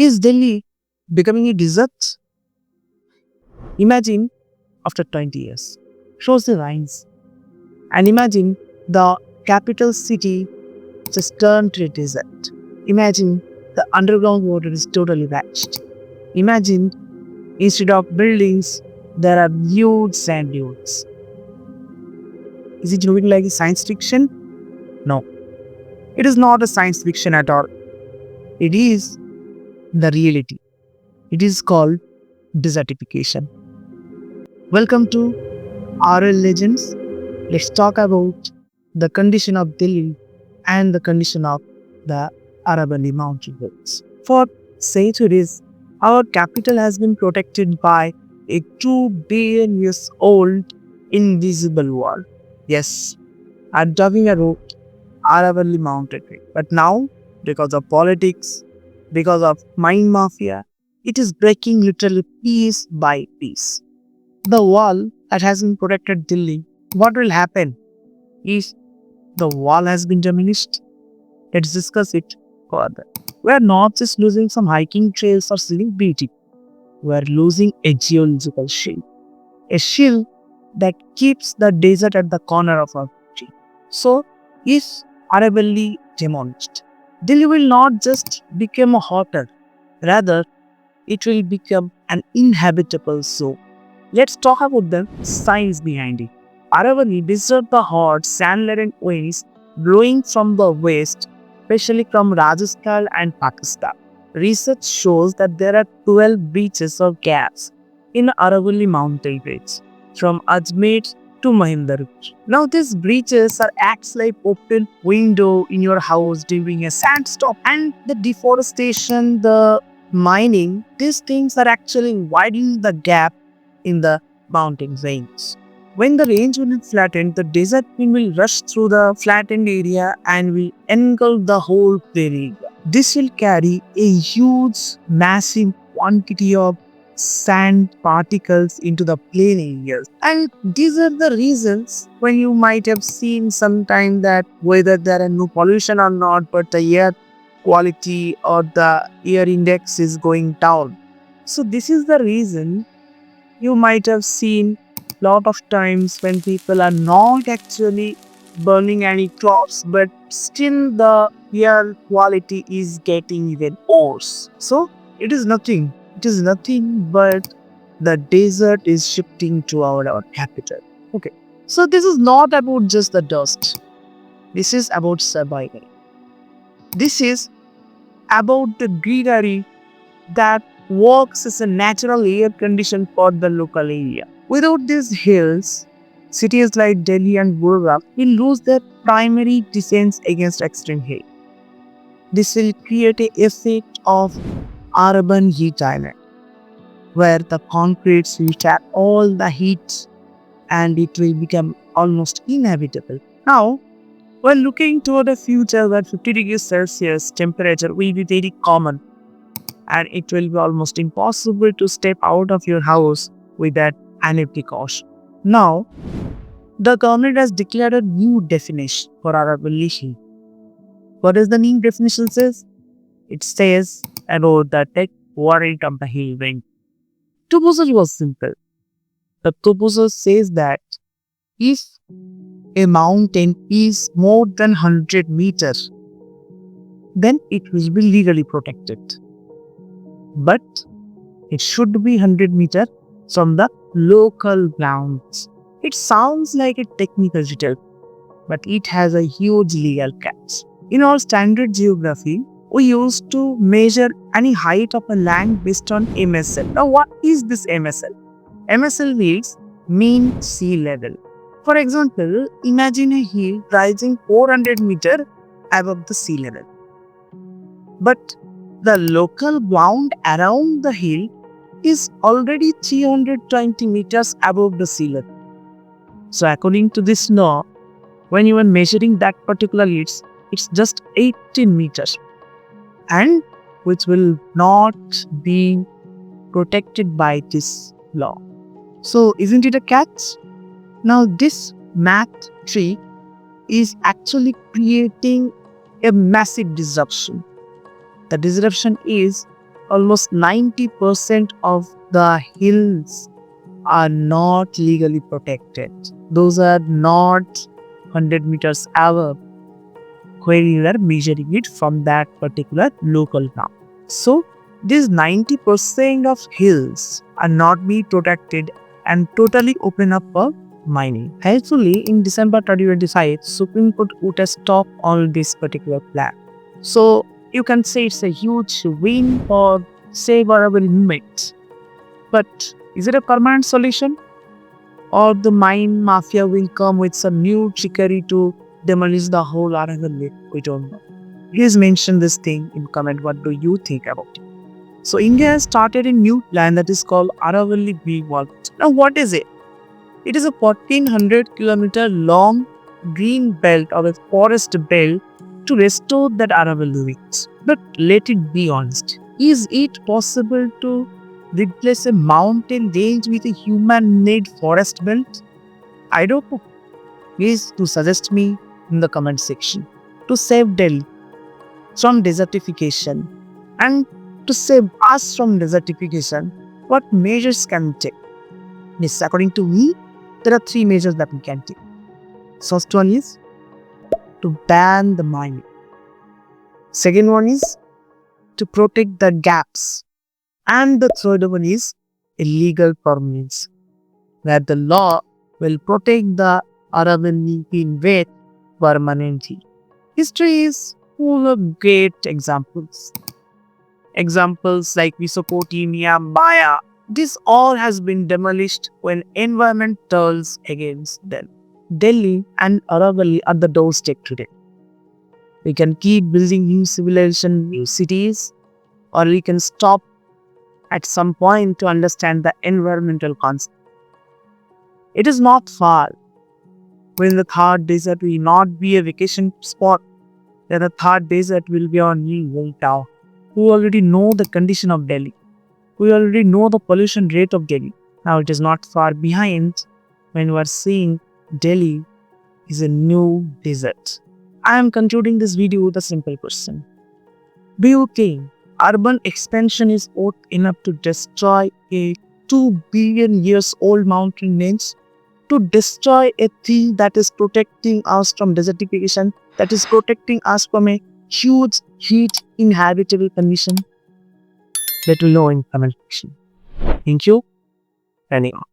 Is Delhi becoming a desert? Imagine after 20 years. Shows the lines. And imagine the capital city just turned to a desert. Imagine the underground water is totally vanished. Imagine instead of buildings, there are huge sand dunes. Is it looking like a science fiction? No. It is not a science fiction at all. It is the reality. It is called desertification. Welcome to RL Legends. Let's talk about the condition of Delhi and the condition of the Aravalli mountain hills. For centuries, our capital has been protected by a 2 billion years old invisible wall. Yes, I'm talking about Aravalli mountain range. But now, because of politics, because of mine mafia, it is breaking literally piece by piece. The wall that has been protected Delhi, what will happen if the wall has been diminished? Let's discuss it further. We are not just losing some hiking trails or scenic beauty. We are losing a geological shield. A shield that keeps the desert at the corner of our country. So, if Aravalli demolished, Delhi will not just become hotter, rather, it will become an inhabitable zone. Let's talk about the science behind it. Aravalli disturbs the hot, sand-laden winds blowing from the west, especially from Rajasthan and Pakistan. Research shows that there are 12 beaches or gaps in Aravalli mountain range, from Ajmer to Mahendragarh. Now these breaches are acts like open window in your house during a sandstorm, and the deforestation, the mining, these things are actually widening the gap in the mountain range. When the range will flatten, the desert wind will rush through the flattened area and will engulf the whole plain area. This will carry a huge, massive quantity of sand particles into the plain areas. And these are the reasons when you might have seen sometime that whether there are no pollution or not, but the air quality or the air index is going down. So this is the reason you might have seen lot of times when people are not actually burning any crops, but still the air quality is getting even worse. So it is nothing. It is nothing but the desert is shifting to our capital. Okay. So this is not about just the dust. This is about survival. This is about the greenery that works as a natural air condition for the local area. Without these hills, cities like Delhi and Gurgaon will lose their primary defense against extreme heat. This will create an effect of urban heat island, where the concrete will trap all the heat and it will become almost inhabitable. Now, we're looking toward a future where 50 degrees Celsius temperature will be very common, and it will be almost impossible to step out of your house without any precaution. Now, the government has declared a new definition for Aravalli Hills. What is the new definition says? It says about the tech variant of the hill range. Proposal was simple. The proposal says that if a mountain is more than 100 meters, then it will be legally protected. But it should be 100 meters from the local grounds. It sounds like a technical detail, but it has a huge legal catch. In our standard geography, we used to measure any height of a land based on MSL. Now, what is this MSL? MSL means mean sea level. For example, imagine a hill rising 400 meters above the sea level. But the local ground around the hill is already 320 meters above the sea level. So according to this law, when you are measuring that particular it's just 18 meters, and which will not be protected by this law. So isn't it a catch? Now this math trick is actually creating a massive disruption. The disruption is almost 90% of the hills are not legally protected. Those are not 100 meters above where you are measuring it from that particular local town. So, these 90% of hills are not being protected and totally open up for mining. Thankfully, in December 2025, Supreme Court would have stopped all this particular plan. So, you can say it's a huge win for favorable movement. But is it a permanent solution? Or the mine mafia will come with some new trickery to demolish the whole Aravalli? We don't know. Please mention this thing in comment. What do you think about it? So India has started a new plan that is called Aravalli Hills. Now what is it? It is a 1400-kilometer long green belt or a forest belt to restore that Aravalli Hills. But let it be honest. Is it possible to replace a mountain range with a human-made forest belt? I don't know. Please do suggest me in the comment section. To save Delhi from desertification and to save us from desertification, what measures can we take? Yes, according to me, there are 3 measures that we can take. First one is to ban the mining. Second one is to protect the gaps. And the third one is illegal permits, where the law will protect the Aravalli Hills permanently. History is full of great examples. Examples like Mesopotamia, Maya. This all has been demolished when environment turns against them. Delhi and Aravalli are the doorstep today. We can keep building new civilization, new cities, or we can stop at some point to understand the environmental concept. It is not far. When the third desert will not be a vacation spot, then the third desert will be our new hometown. We already know the condition of Delhi. We already know the pollution rate of Delhi. Now it is not far behind when we are seeing Delhi is a new desert. I am concluding this video with a simple question. Do you think urban expansion is worth enough to destroy a 2 billion years old mountain range? To destroy a thing that is protecting us from desertification, that is protecting us from a huge heat inhabitable condition? Let me know in comment section. Thank you. Signing off.